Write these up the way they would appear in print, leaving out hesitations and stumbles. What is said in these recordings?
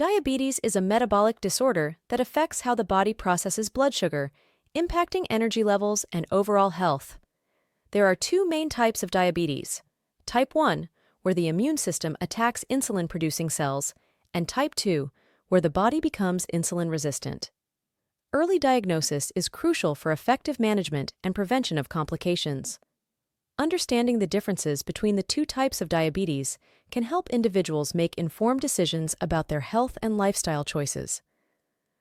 Diabetes is a metabolic disorder that affects how the body processes blood sugar, impacting energy levels and overall health. There are two main types of diabetes: type 1, where the immune system attacks insulin-producing cells, and type 2, where the body becomes insulin-resistant. Early diagnosis is crucial for effective management and prevention of complications. Understanding the differences between the two types of diabetes can help individuals make informed decisions about their health and lifestyle choices.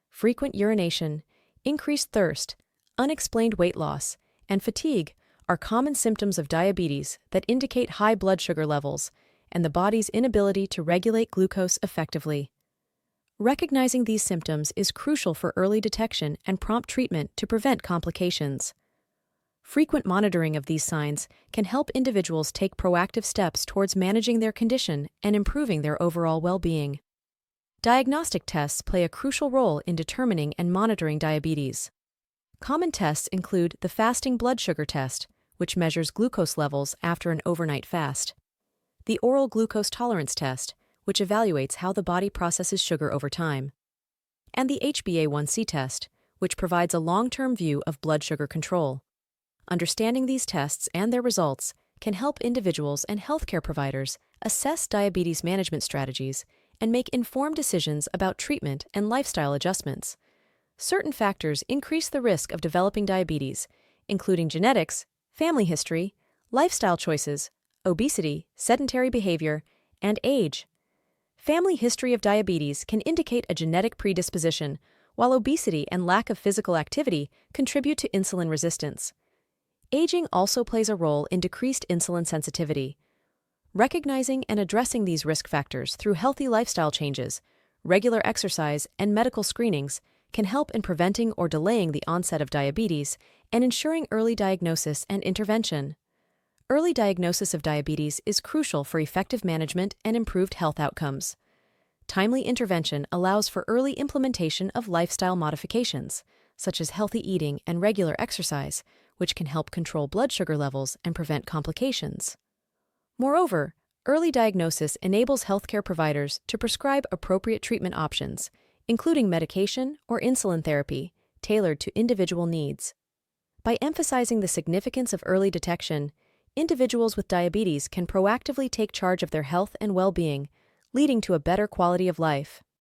Frequent urination, increased thirst, unexplained weight loss, and fatigue are common symptoms of diabetes that indicate high blood sugar levels and the body's inability to regulate glucose effectively. Recognizing these symptoms is crucial for early detection and prompt treatment to prevent complications. Frequent monitoring of these signs can help individuals take proactive steps towards managing their condition and improving their overall well-being. Diagnostic tests play a crucial role in determining and monitoring diabetes. Common tests include the fasting blood sugar test, which measures glucose levels after an overnight fast, the oral glucose tolerance test, which evaluates how the body processes sugar over time, and the HbA1c test, which provides a long-term view of blood sugar control. Understanding these tests and their results can help individuals and healthcare providers assess diabetes management strategies and make informed decisions about treatment and lifestyle adjustments. Certain factors increase the risk of developing diabetes, including genetics, family history, lifestyle choices, obesity, sedentary behavior, and age. Family history of diabetes can indicate a genetic predisposition, while obesity and lack of physical activity contribute to insulin resistance. Aging also plays a role in decreased insulin sensitivity. Recognizing and addressing these risk factors through healthy lifestyle changes, regular exercise, and medical screenings can help in preventing or delaying the onset of diabetes and ensuring early diagnosis and intervention. Early diagnosis of diabetes is crucial for effective management and improved health outcomes. Timely intervention allows for early implementation of lifestyle modifications, such as healthy eating and regular exercise, which can help control blood sugar levels and prevent complications. Moreover, early diagnosis enables healthcare providers to prescribe appropriate treatment options, including medication or insulin therapy, tailored to individual needs. By emphasizing the significance of early detection, individuals with diabetes can proactively take charge of their health and well-being, leading to a better quality of life.